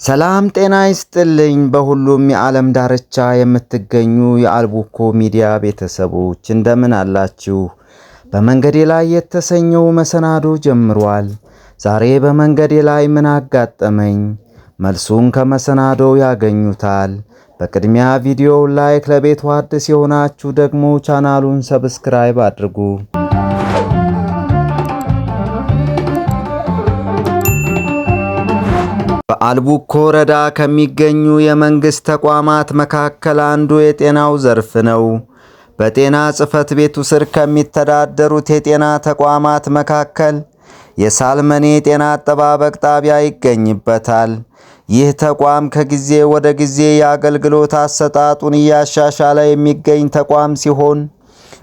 ሰላም ጤና ይስጥልኝ በሁሉም የዓለም ዳርቻ የምትገኙ የአልቡኮ ሚዲያ ቤተሰቦች እንደምን አላችሁ? በመንገዴ ላይ የተሰኘው መሰናዶ ጀምሯል። ዛሬ በመንገዴ ላይ ምን አጋጠመኝ? መልሱን ከመሰናዶው ያገኙታል። በቅድሚያ ቪዲዮውን ላይክ፣ ለቤቱ አዲስ የሆናችሁ ደግሞ ቻናሉን ሰብስክራይብ አድርጉ። በአልቡኮ ወረዳ ከሚገኙ የመንግስት ተቋማት መካከል አንዱ የጤናው ዘርፍ ነው። በጤና ጽሕፈት ቤቱ ስር ከሚተዳደሩት የጤና ተቋማት መካከል የሳልመኔ ጤና አጠባበቅ ጣቢያ ይገኝበታል። ይህ ተቋም ከጊዜ ወደ ጊዜ የአገልግሎት አሰጣጡን እያሻሻለ የሚገኝ ተቋም ሲሆን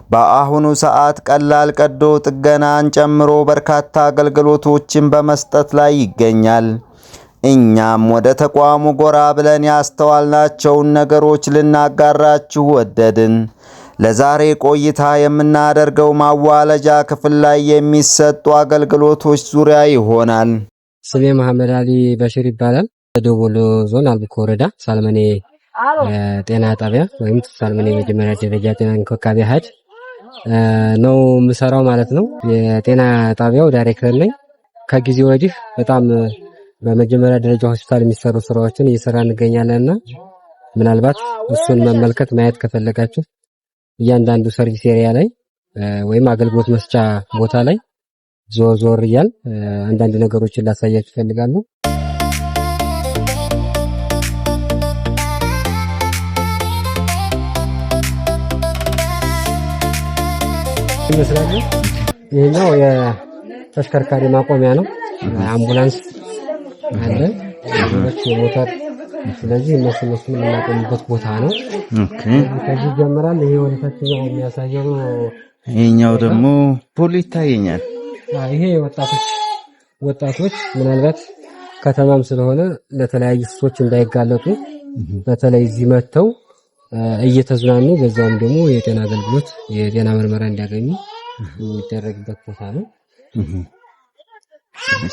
በአሁኑ ሰዓት ቀላል ቀዶ ጥገናን ጨምሮ በርካታ አገልግሎቶችን በመስጠት ላይ ይገኛል። እኛም ወደ ተቋሙ ጎራ ብለን ያስተዋልናቸውን ነገሮች ልናጋራችሁ ወደድን። ለዛሬ ቆይታ የምናደርገው ማዋለጃ ክፍል ላይ የሚሰጡ አገልግሎቶች ዙሪያ ይሆናል። ስሜ መሐመድ አሊ በሽር ይባላል። ደቡብ ወሎ ዞን አልቡኮ ወረዳ ሳልመኔ ጤና ጣቢያ ወይም ሳልመኔ መጀመሪያ ደረጃ ጤና እንክብካቤ ሀድ ነው የምሰራው ማለት ነው። የጤና ጣቢያው ዳይሬክተር ነኝ። ከጊዜ ወዲህ በጣም በመጀመሪያ ደረጃ ሆስፒታል የሚሰሩ ስራዎችን እየሰራ እንገኛለንና ምናልባት እሱን መመልከት ማየት ከፈለጋችሁ እያንዳንዱ ሰርቪስ ኤሪያ ላይ ወይም አገልግሎት መስጫ ቦታ ላይ ዞር እያል አንዳንድ ነገሮችን ላሳያችሁ ፈልጋለሁ። ይመስላል ይሄኛው የተሽከርካሪ ማቆሚያ ነው። አምቡላንስ አለ የሞተር ስለዚህ እነሱ የምናቆምበት ቦታ ነው። ከዚህ ጀምራል። ይሄ ወደታችኛው የሚያሳየው ይሄኛው ደግሞ ፖሊ ይታየኛል። ይሄ ወጣቶች ምናልባት ከተማም ስለሆነ ለተለያዩ ሱሶች እንዳይጋለጡ በተለይ እዚህ መጥተው እየተዝናኑ በዛውም ደግሞ የጤና አገልግሎት የጤና ምርመራ እንዲያገኙ የሚደረግበት ቦታ ነው።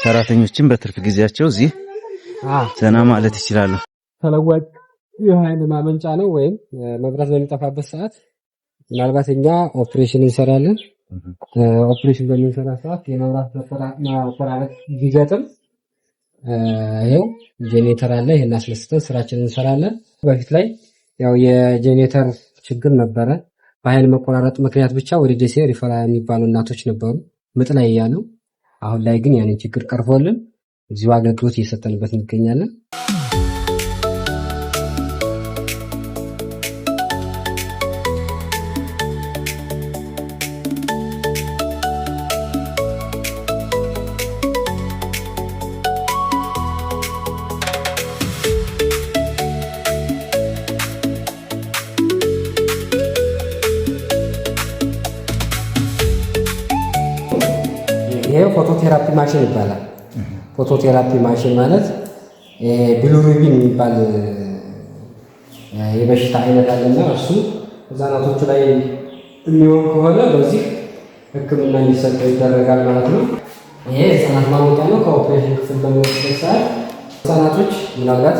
ሰራተኞችን በትርፍ ጊዜያቸው እዚህ ዘና ማለት ይችላሉ። ተለዋጭ የኃይል ማመንጫ ነው። ወይም መብራት በሚጠፋበት ሰዓት ምናልባት እኛ ኦፕሬሽን እንሰራለን። ኦፕሬሽን በሚሰራ ሰዓት የመብራት መቆራረጥ ቢገጥም ይሄው ጄኔሬተር አለ። ይሄን አስነስተን ስራችንን እንሰራለን። በፊት ላይ ያው የጄኔሬተር ችግር ነበረ። በኃይል መቆራረጥ ምክንያት ብቻ ወደ ደሴ ሪፈራ የሚባሉ እናቶች ነበሩ ምጥ ላይ ያሉ። አሁን ላይ ግን ያንን ችግር ቀርፎልን እዚሁ አገልግሎት እየሰጠንበት እንገኛለን። ይሄ ፎቶቴራፒ ማሽን ይባላል። ፎቶቴራፒ ማሽን ማለት ቢሊሩቢን የሚባል የበሽታ አይነት አለና እሱ ህፃናቶቹ ላይ የሚሆን ከሆነ በዚህ ሕክምና እንዲሰጥ ይደረጋል ማለት ነው። ይሄ ህፃናት ማሞቂያ ነው። ከኦፕሬሽን ክፍል በሚወስዱበት ሰዓት ህፃናቶች ምናልባት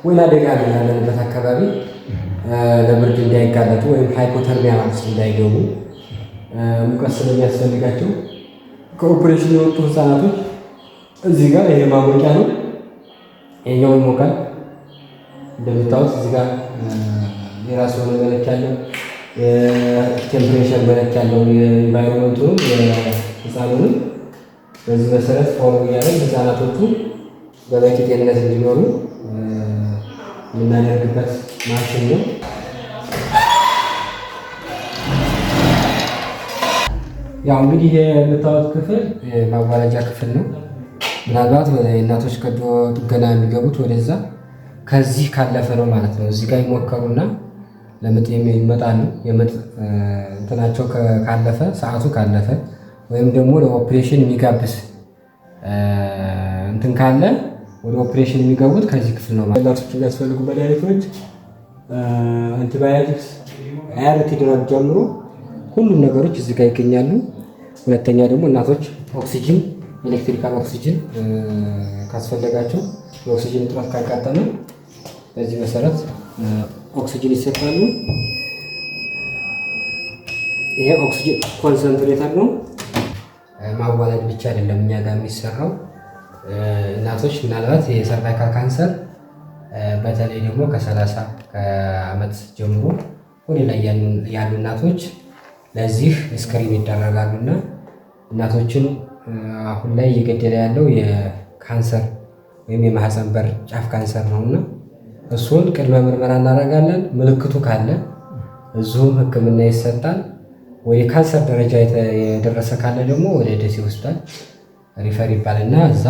ወይና አደጋ ያለንበት አካባቢ ለብርድ እንዳይጋለጡ ወይም ሃይፖተርሚያ ውስጥ እንዳይገቡ ሙቀት ስለሚያስፈልጋቸው ከኦፕሬሽን የወጡ ህፃናቶች እዚህ ጋር ይሄ ማሞቂያ ነው። ይሄኛው ይሞቃል። እንደምታዩት እዚህ ጋር የራሱ የሆነ መለኪያ አለው። የቴምፕሬቸር መለኪያ አለው። የኢንቫይሮንመንቱን የህፃኑን በዚህ መሰረት ፎሎ እያደረግን ህፃናቶቹ በበቂ ጤንነት እንዲኖሩ የምናደርግበት ማሽን ነው። ያው እንግዲህ የምታዩት ክፍል ማዋለጃ ክፍል ነው። ምናልባት የእናቶች ቀዶ ጥገና የሚገቡት ወደዛ ከዚህ ካለፈ ነው ማለት ነው። እዚህ ጋር ይሞከሩና ለምጥ ይመጣሉ። የምጥ እንትናቸው ካለፈ ሰዓቱ ካለፈ ወይም ደግሞ ለኦፕሬሽን የሚጋብስ እንትን ካለ ወደ ኦፕሬሽን የሚገቡት ከዚህ ክፍል ነው ማለት ነው። እናቶች የሚያስፈልጉ መድኃኒቶች አንቲባዮቲክስ አያርቲ ድረግ ጀምሮ ሁሉም ነገሮች እዚህ ጋር ይገኛሉ። ሁለተኛ ደግሞ እናቶች ኦክሲጅን ኤሌክትሪካል ኦክሲጅን ካስፈለጋቸው የኦክሲጅን እጥረት ካጋጠመ በዚህ መሰረት ኦክሲጅን ይሰጣሉ። ይሄ ኦክሲጅን ኮንሰንትሬተር ነው። ማዋለድ ብቻ አይደለም እኛ ጋር የሚሰራው እናቶች ምናልባት የሰርቫይካል ካንሰር በተለይ ደግሞ ከ30 ዓመት ጀምሮ ወደ ላይ ያሉ እናቶች ለዚህ ስክሪን ይደረጋሉና እናቶችን አሁን ላይ እየገደለ ያለው የካንሰር ወይም የማህፀን በር ጫፍ ካንሰር ነውና እሱን ቅድመ ምርመራ እናደርጋለን። ምልክቱ ካለ እዚሁም ሕክምና ይሰጣል። ወደ ካንሰር ደረጃ የደረሰ ካለ ደግሞ ወደ ደሴ ሆስፒታል ሪፈር ይባልና እዛ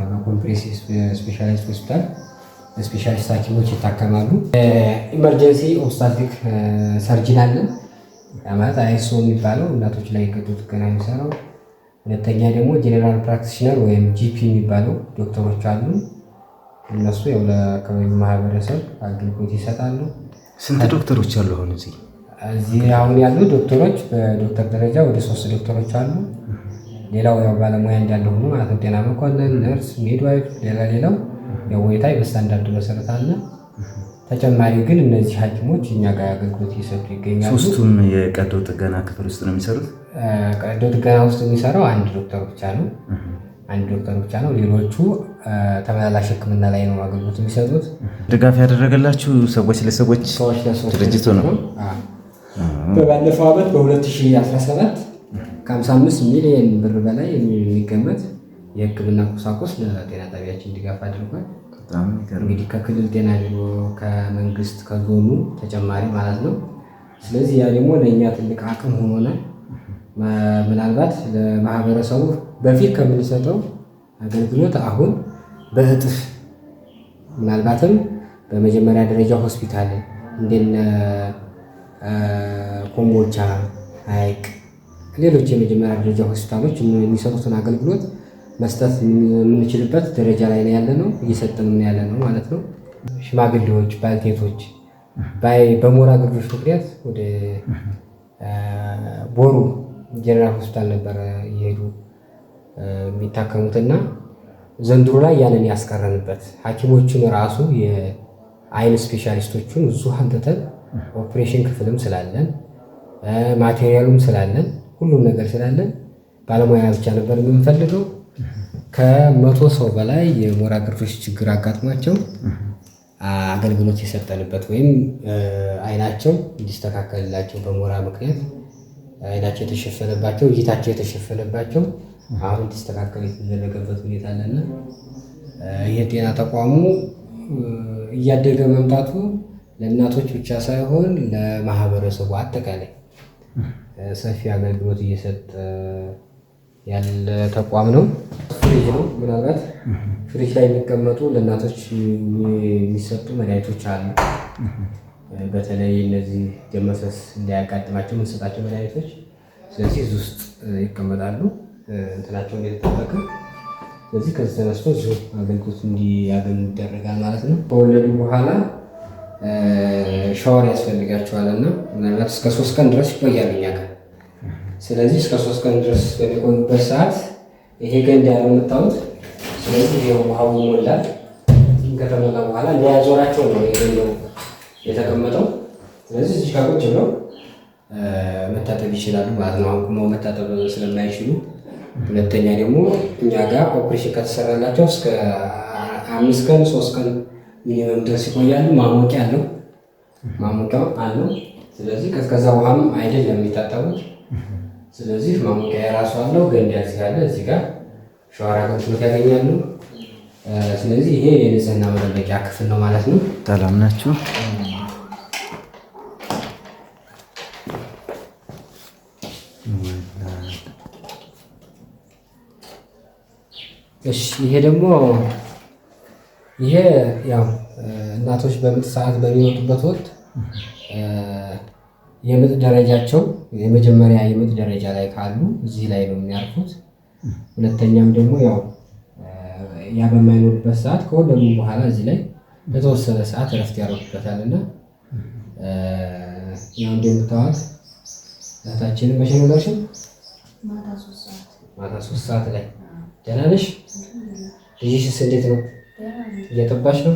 በኮምፕሬሲቭ ስፔሻሊስት ሆስፒታል ስፔሻሊስት ሐኪሞች ይታከማሉ። ኢመርጀንሲ ኦብስታትሪክ ሰርጅን አለ ማለት አይሶ የሚባለው እናቶች ላይ ቀዶ ጥገና የሚሰራው። ሁለተኛ ደግሞ ጄኔራል ፕራክቲሽነር ወይም ጂፒ የሚባለው ዶክተሮች አሉ። እነሱ ያው ለአካባቢው ማህበረሰብ አገልግሎት ይሰጣሉ። ስንት ዶክተሮች አሉ አሁን እዚህ አሁን ያሉ ዶክተሮች በዶክተር ደረጃ ወደ 3 ዶክተሮች አሉ። ሌላው ያው ባለሙያ እንዳለ ሆኖ ማለት ነው ጤና መኮንን፣ ነርስ፣ ሚድዋይፍ ሌላው ያው ወይታይ በስታንዳርድ መሰረት አለ። ተጨማሪ ግን እነዚህ ሐኪሞች እኛ ጋር አገልግሎት እየሰጡ ይገኛሉ። ሶስቱም የቀዶ ጥገና ክፍል ውስጥ ነው የሚሰሩት። ቀዶ ጥገና ውስጥ የሚሰራው አንድ ዶክተር ብቻ ነው። ሌሎቹ ተመላላሽ ሕክምና ላይ ነው አገልግሎት የሚሰጡት። ድጋፍ ያደረገላችሁ ሰዎች ለሰዎች ድርጅቱ ነው። በባለፈው ዓመት በ2017 ከ55 ሚሊዮን ብር በላይ የሚገመት የሕክምና ቁሳቁስ ለጤና ጣቢያችን ድጋፍ አድርጓል። እንግዲህ ከክልል ጤና ቢሮ፣ ከመንግስት፣ ከዞኑ ተጨማሪ ማለት ነው። ስለዚህ ያ ደግሞ ለእኛ ትልቅ አቅም ሆኖናል። ምናልባት ለማህበረሰቡ በፊት ከምንሰጠው አገልግሎት አሁን በእጥፍ ምናልባትም በመጀመሪያ ደረጃ ሆስፒታል እንደነ ኮምቦልቻ፣ ሐይቅ፣ ሌሎች የመጀመሪያ ደረጃ ሆስፒታሎች የሚሰጡትን አገልግሎት መስጠት የምንችልበት ደረጃ ላይ ነው ያለ ነው፣ እየሰጠንም ያለ ነው ማለት ነው። ሽማግሌዎች፣ ባልቴቶች በሞራ ግርዶሽ ምክንያት ወደ ቦሩ ጄኔራል ሆስፒታል ነበር እየሄዱ የሚታከሙትና ዘንድሮ ላይ ያንን ያስቀረንበት ሐኪሞችን ራሱ የአይን ስፔሻሊስቶቹን እዙ አንተተን ኦፕሬሽን ክፍልም ስላለን ማቴሪያሉም ስላለን ሁሉም ነገር ስላለን ባለሙያ ብቻ ነበር የምንፈልገው። ከ100 ሰው በላይ የሞራ ግርዶሽ ችግር አጋጥሟቸው አገልግሎት የሰጠንበት ወይም አይናቸው እንዲስተካከልላቸው በሞራ ምክንያት አይናቸው የተሸፈነባቸው እይታቸው የተሸፈነባቸው አሁን እንዲስተካከል የተደረገበት ሁኔታ አለና የጤና ተቋሙ እያደገ መምጣቱ ለእናቶች ብቻ ሳይሆን ለማህበረሰቡ አጠቃላይ ሰፊ አገልግሎት እየሰጠ ያለ ተቋም ነው። ፍሪጅ ነው። ምናልባት ፍሪጅ ላይ የሚቀመጡ ለእናቶች የሚሰጡ መድኃኒቶች አሉ። በተለይ እነዚህ ደም መፍሰስ እንዳያጋጥማቸው የምንሰጣቸው መድኃኒቶች ስለዚህ እዚህ ውስጥ ይቀመጣሉ። እንትናቸው እንደተጠበቀ ስለዚህ ከዚህ ተነስቶ እዚሁ አገልግሎት እንዲያገኙ ይደረጋል ማለት ነው። ከወለዱ በኋላ ሻወር ያስፈልጋቸዋል እና ምናልባት እስከ 3 ቀን ድረስ ይቆያሉ እኛ ጋር። ስለዚህ እስከ 3 ቀን ድረስ በሚቆዩበት ሰዓት ይሄ ገንዳ ያለው የምታዩት ስለዚህ ይሄ ውሃው ይሞላል። ከተሞላ በኋላ እንዲያዞራቸው ነው የገንዳው የተቀመጠው። ስለዚህ እዚህ ጋር ቁጭ ብለው መታጠብ ይችላሉ ማለት ነው። አቁመው መታጠብ ስለማይችሉ፣ ሁለተኛ ደግሞ እኛ ጋር ኦፕሬሽን ከተሰራላቸው እስከ 5 ቀን 3 ቀን ሚኒመም ድረስ ይቆያሉ። ማሞቂያ አለው። ስለዚህ ቀዝቀዛ ውሃም አይደለም የሚታጠቡት። ስለዚህ ማሞቂያ የራሱ አለው። ገንዳ እዚህ አለ። እዚህ ጋር ሻወር አገልግሎት ያገኛሉ። ስለዚህ ይሄ የንጽህና መጠበቂያ ክፍል ነው ማለት ነው። ሰላም ናችሁ? እሺ ይሄ ደግሞ ያው እናቶች በምጥ ሰዓት በሚወጡበት ወቅት የምጥ ደረጃቸው የመጀመሪያ የምጥ ደረጃ ላይ ካሉ እዚህ ላይ ነው የሚያርፉት። ሁለተኛም ደግሞ ያው ያ በማይኖርበት ሰዓት ከወለዱ በኋላ እዚህ ላይ ለተወሰነ ሰዓት እረፍት ያደርጉበታል እና ያው እንደምታዋት እህታችንን መቼ ነው ላልሽኝ? ማታ 3 ሰዓት ላይ። ደህና ነሽ? ልጅሽስ እንዴት ነው? እየጠባሽ ነው?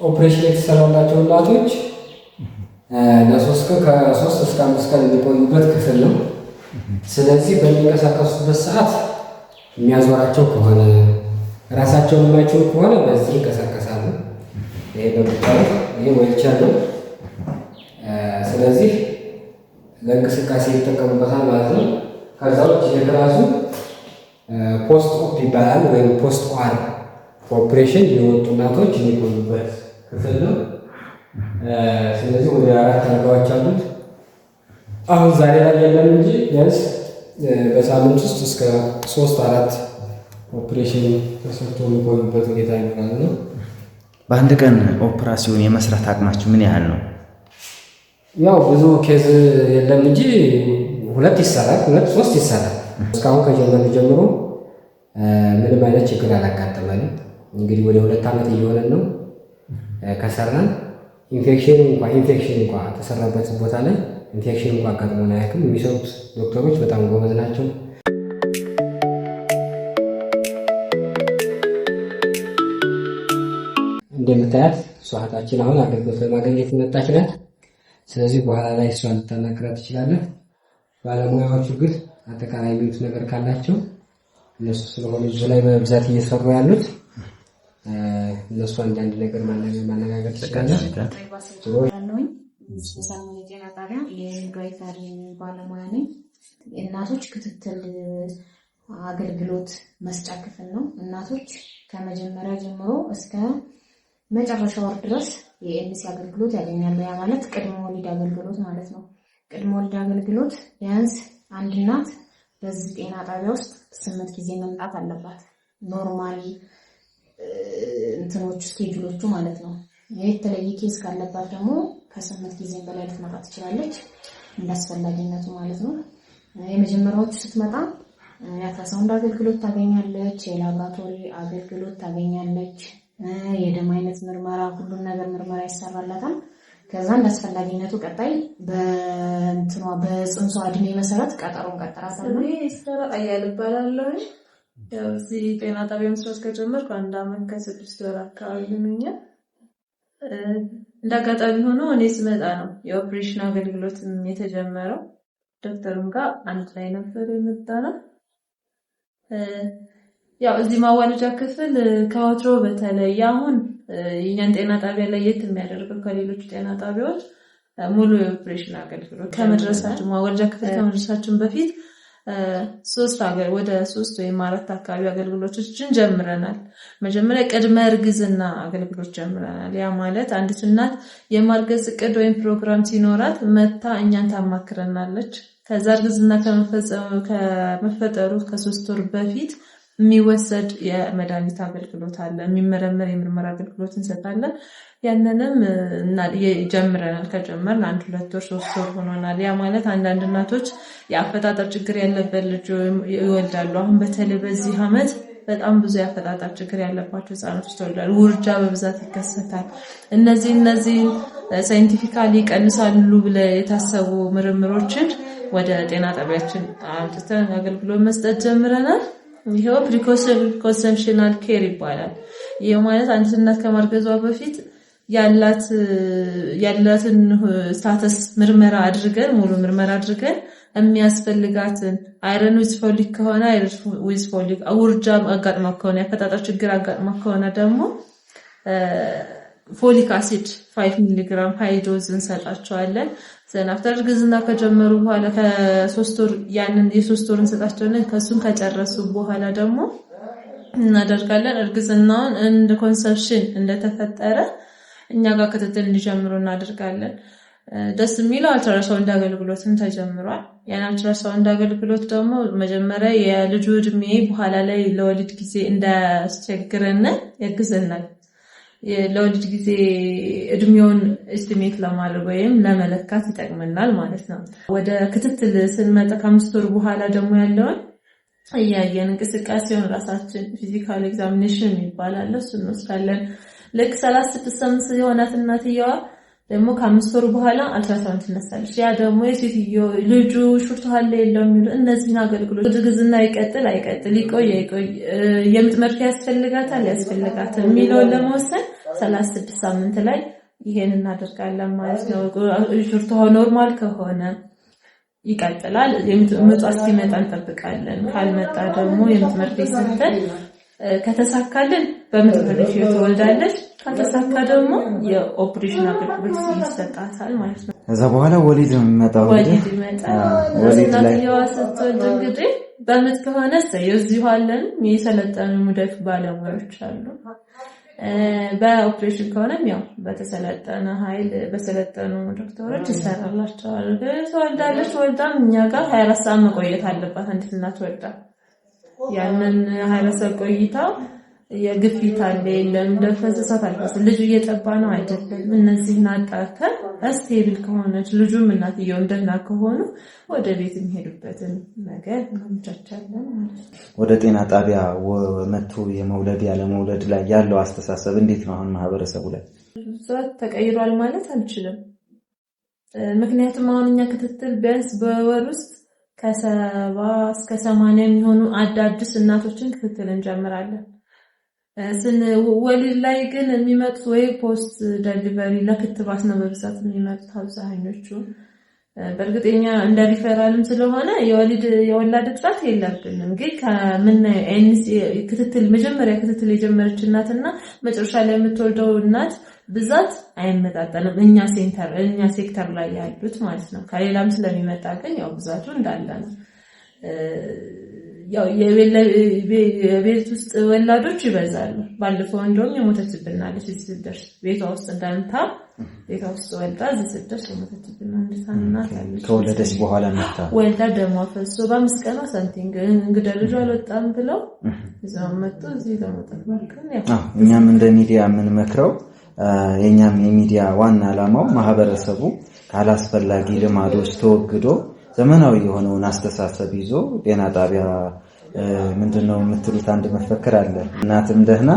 ኦፕሬሽን የተሰራላቸው እናቶች ከ3 እስከ 5 ቀን የሚቆዩበት ክፍል ነው። ስለዚህ በሚንቀሳቀሱበት ሰዓት የሚያዞራቸው ከሆነ ራሳቸውን የማይችሉ ከሆነ በዚህ ይንቀሳቀሳሉ። ይሄ በምታዩት ይሄ ዌልቸር ነው። ስለዚህ ለእንቅስቃሴ ይጠቀሙበታል ማለት ነው። ከዛ ውጭ የክላሱ ፖስት ኦፕ ይባላል ወይም ፖስት ኦአር ኦፕሬሽን የወጡ እናቶች የሚቆዩበት ክፍል ነው። ስለዚህ ወደ 4 አልጋዎች አሉት። አሁን ዛሬ ላይ የለም እንጂ ቢያንስ በሳምንት ውስጥ እስከ 3-4 ኦፕሬሽን ተሰርቶ የሚቆዩበት ሁኔታ ይኖራል ነው። በአንድ ቀን ኦፕራሲዮን የመስራት አቅማችሁ ምን ያህል ነው? ያው ብዙ ኬዝ የለም እንጂ 2 ይሰራል፣ 2-3 ይሰራል። እስካሁን ከጀመርን ጀምሮ ምንም አይነት ችግር አላጋጠመንም። እንግዲህ ወደ 2 ዓመት እየሆነን ነው ከሰራን። ኢንፌክሽን እንኳን ተሰራበት ቦታ ላይ ኢንፌክሽን እንኳን አጋጥሞን አያውቅም። የሚሰሩት ዶክተሮች በጣም ጎበዝ ናቸው። እንደምታያት እሷታችን አሁን አገልግሎት ለማግኘት መጣች ናት። ስለዚህ በኋላ ላይ እሷን ልታናግራት ትችላለህ። ባለሙያዎቹ ግን አጠቃላይ የሚሉት ነገር ካላቸው እነሱ ስለሆነ እዚህ ላይ በብዛት እየሰሩ ያሉት እነሱ አንዳንድ ነገር ማነጋገር ትችላለህ። በሳሙኤል የጤና ጣቢያ የሚድዋይፈሪ ባለሙያ ነኝ። እናቶች ክትትል አገልግሎት መስጫ ክፍል ነው። እናቶች ከመጀመሪያ ጀምሮ እስከ መጨረሻ ወር ድረስ የኤምሲ አገልግሎት ያገኛሉ። ያ ማለት ቅድመ ወሊድ አገልግሎት ማለት ነው። ቅድመ ወሊድ አገልግሎት ቢያንስ አንድ እናት በዚህ ጤና ጣቢያ ውስጥ 8 ጊዜ መምጣት አለባት። ኖርማል እንትኖቹ ስኬጁሎቹ ማለት ነው። የተለየ ኬዝ ካለባት ደግሞ ከ8 ጊዜ በላይ ልትመጣ ትችላለች፣ እንዳስፈላጊነቱ ማለት ነው። የመጀመሪያዎቹ ስትመጣ የአልትራሳውንድ አገልግሎት ታገኛለች፣ የላብራቶሪ አገልግሎት ታገኛለች፣ የደም አይነት ምርመራ፣ ሁሉም ነገር ምርመራ ይሰራላታል። ከዛ እንዳስፈላጊነቱ ቀጣይ በጽንሷ እድሜ መሰረት ቀጠሮን ቀጠራታል። አያል እባላለሁ። ያው እዚህ ጤና ጣቢያ መስራት ከጀመርኩ 1 ዓመት ከ6 ወር አካባቢ ነኝ። እንዳጋጣሚ ሆኖ እኔ ስመጣ ነው የኦፕሬሽን አገልግሎት የተጀመረው። ዶክተሩም ጋር አንድ ላይ ነበር የመጣነው። ያው እዚህ ማዋለጃ ክፍል ከወትሮ በተለይ አሁን የኛን ጤና ጣቢያ ለየት የሚያደርገው ከሌሎች ጤና ጣቢያዎች ሙሉ የኦፕሬሽን አገልግሎት ከመድረሳችን ማዋለጃ ክፍል ከመድረሳችን በፊት ወደ 3 ወይም 4 አካባቢ አገልግሎቶችን ጀምረናል። መጀመሪያ ቅድመ እርግዝና አገልግሎት ጀምረናል። ያ ማለት አንዲት እናት የማርገዝ እቅድ ወይም ፕሮግራም ሲኖራት መታ እኛን ታማክረናለች። ከዛ እርግዝና ከመፈጠሩ ከ3 ወር በፊት የሚወሰድ የመድኃኒት አገልግሎት አለ። የሚመረመር የምርመራ አገልግሎት እንሰጣለን። ያንንም ጀምረናል። ከጀመርን 1-2 ወር 3 ወር ሆኖናል። ያ ማለት አንዳንድ እናቶች የአፈጣጠር ችግር ያለበት ልጅ ይወልዳሉ። አሁን በተለይ በዚህ ዓመት በጣም ብዙ የአፈጣጠር ችግር ያለባቸው ህጻናቶች ተወልዳሉ። ውርጃ በብዛት ይከሰታል። እነዚህ ሳይንቲፊካሊ ይቀንሳሉ ብለው የታሰቡ ምርምሮችን ወደ ጤና ጣቢያችን አምጥተን አገልግሎት መስጠት ጀምረናል። ይሄው ፕሪኮንሰፕሽናል ኬር ይባላል። ይሄ ማለት አንዲት እናት ከማርገዟ በፊት ያላትን ስታተስ ምርመራ አድርገን ሙሉ ምርመራ አድርገን የሚያስፈልጋትን አይረን ዊዝ ፎሊክ ከሆነ አይረን ዊዝ ፎሊክ፣ ውርጃ አጋጥማ ከሆነ የአፈጣጠር ችግር አጋጥማ ከሆነ ደግሞ ፎሊክ አሲድ 5 ሚሊግራም ሃይ ዶዝ እንሰጣቸዋለን። አፍተር እርግዝና ከጀመሩ በኋላ ከ3 ወር ያንን የ3 ወር እንሰጣቸዋለን። ከሱን ከጨረሱ በኋላ ደግሞ እናደርጋለን እርግዝናውን እንደ ኮንሰፕሽን እንደተፈጠረ እኛ ጋር ክትትል እንዲጀምሩ እናደርጋለን። ደስ የሚለው አልትራሳውንድ አገልግሎትም ተጀምሯል። ያን አልትራሳውንድ አገልግሎት ደግሞ መጀመሪያ የልጁ እድሜ በኋላ ላይ ለወሊድ ጊዜ እንዳያስቸግረን ያግዘናል። ለወሊድ ጊዜ እድሜውን ኤስቲሜት ለማድረግ ወይም ለመለካት ይጠቅመናል ማለት ነው። ወደ ክትትል ስንመጣ ከ5 ወር በኋላ ደግሞ ያለውን እያየን እንቅስቃሴውን ራሳችን ፊዚካል ኤግዛሚኔሽን ይባላል እሱን እንወስዳለን። ልክ 36 የሆናት እናትየዋ ደግሞ ከ5 ወር በኋላ አልትራሳውንድ ትነሳለች። ያ ደግሞ የሴትዮ ልጁ ሹርት አለ የለው የሚሉ እነዚህን አገልግሎት እርግዝና ይቀጥል አይቀጥል ይቆይ አይቆይ የምጥ መርፌ ያስፈልጋታል ያስፈልጋታል የሚለውን ለመወሰን 36 ሳምንት ላይ ይሄን እናደርጋለን ማለት ነው። ሹርት ኖርማል ከሆነ ይቀጥላል። ምጧ እስኪመጣ እንጠብቃለን። ካልመጣ ደግሞ የምጥ መርፌ ሰጥተን ከተሳካልን በምጥ መርፌ ትወልዳለች። ከተሳካ ደግሞ የኦፕሬሽን አገልግሎት ይሰጣታል ማለት ነው። ከዛ በኋላ ወሊድ ነው የሚመጣው። ወሊድ ይመጣል። ወሊድ ላይ ስትወልድ እንግዲህ በምጥ ከሆነ እዚሁ አለን የሰለጠኑ ሙዳይፍ ባለሙያዎች አሉ። በኦፕሬሽን ከሆነም ያው በተሰለጠነ ኃይል በሰለጠኑ ዶክተሮች ይሰራላቸዋል። ትወልዳለች። ወልዳም እኛ ጋር 24 ሰዓት መቆየት አለባት አንዲት እናት ወልዳ። ያንን 24 ሰዓት ቆይታው የግፊት አለ የለም እንደፈሰሳት አልፈሰ ልጁ እየጠባ ነው አይደለም እነዚህን አጣርተን ስቴብል ከሆነች ልጁም እናትየውም ደህና ከሆኑ ወደ ቤት የሚሄዱበትን ነገር እናመቻቻለን ማለት ነው። ወደ ጤና ጣቢያ መጥቶ የመውለድ ያለ መውለድ ላይ ያለው አስተሳሰብ እንዴት ነው አሁን ማህበረሰቡ ላይ? ብዛት ተቀይሯል ማለት አንችልም። ምክንያቱም አሁን እኛ ክትትል ቢያንስ በወር ውስጥ ከ70 እስከ 80 የሚሆኑ አዳዲስ እናቶችን ክትትል እንጀምራለን። ወሊድ ላይ ግን የሚመጡት ወይ ፖስት ዴሊቨሪ ለክትባት ነው በብዛት የሚመጡት አብዛኞቹ። በእርግጠኛ እንደ ሪፈራልም ስለሆነ የወላድ እጥረት የለብንም። ግን ክትትል መጀመሪያ ክትትል የጀመረች እናትና መጨረሻ ላይ የምትወልደው እናት ብዛት አይመጣጠንም። እኛ ሴክተር ላይ ያሉት ማለት ነው። ከሌላም ስለሚመጣ ግን ያው ብዛቱ እንዳለ ነው። ያው የቤት ውስጥ ወላዶች ይበዛሉ። ባለፈው እንደውም የሞተችብናለች እዚህ ስትደርስ ቤቷ ውስጥ እንዳንታ ቤቷ ውስጥ ወልዳ እዚህ ስትደርስ የሞተችብናለች እናት ያለች ከወለደች በኋላ መጣ ወልዳ ደሟ ፈሶ በ5 ቀኗ ሳንቲንግ እንግዲህ ልጇ አልወጣም ብለው እዛው መጥቶ እዚህ ለሞተች ማከም እኛም እንደ ሚዲያ የምንመክረው የኛም የሚዲያ ዋና ዓላማው ማህበረሰቡ ካላስፈላጊ ልማዶች ተወግዶ ዘመናዊ የሆነውን አስተሳሰብ ይዞ ጤና ጣቢያ ምንድነው የምትሉት አንድ መፈክር አለ። እናትም ደህና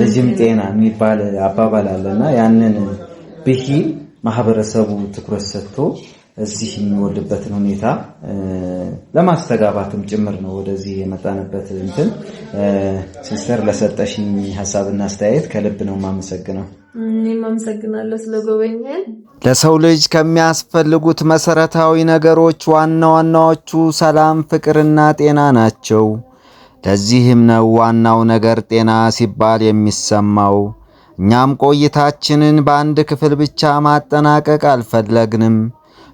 ልጅም ጤና የሚባል አባባል አለና ያንን ብሂል ማህበረሰቡ ትኩረት ሰጥቶ እዚህ የሚወልድበትን ሁኔታ ለማስተጋባትም ጭምር ነው ወደዚህ የመጣንበት። ሲስተር ለሰጠሽኝ ሐሳብና አስተያየት ከልብ ነው የማመሰግነው። እኔም አመሰግናለሁ ስለጎበኘን። ለሰው ልጅ ከሚያስፈልጉት መሰረታዊ ነገሮች ዋናዎቹ ሰላም፣ ፍቅርና ጤና ናቸው። ለዚህም ነው ዋናው ነገር ጤና ሲባል የሚሰማው። እኛም ቆይታችንን በአንድ ክፍል ብቻ ማጠናቀቅ አልፈለግንም።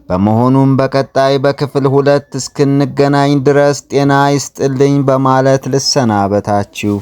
በመሆኑም በቀጣይ በክፍል 2 እስክንገናኝ ድረስ ጤና ይስጥልኝ በማለት ልሰናበታችሁ።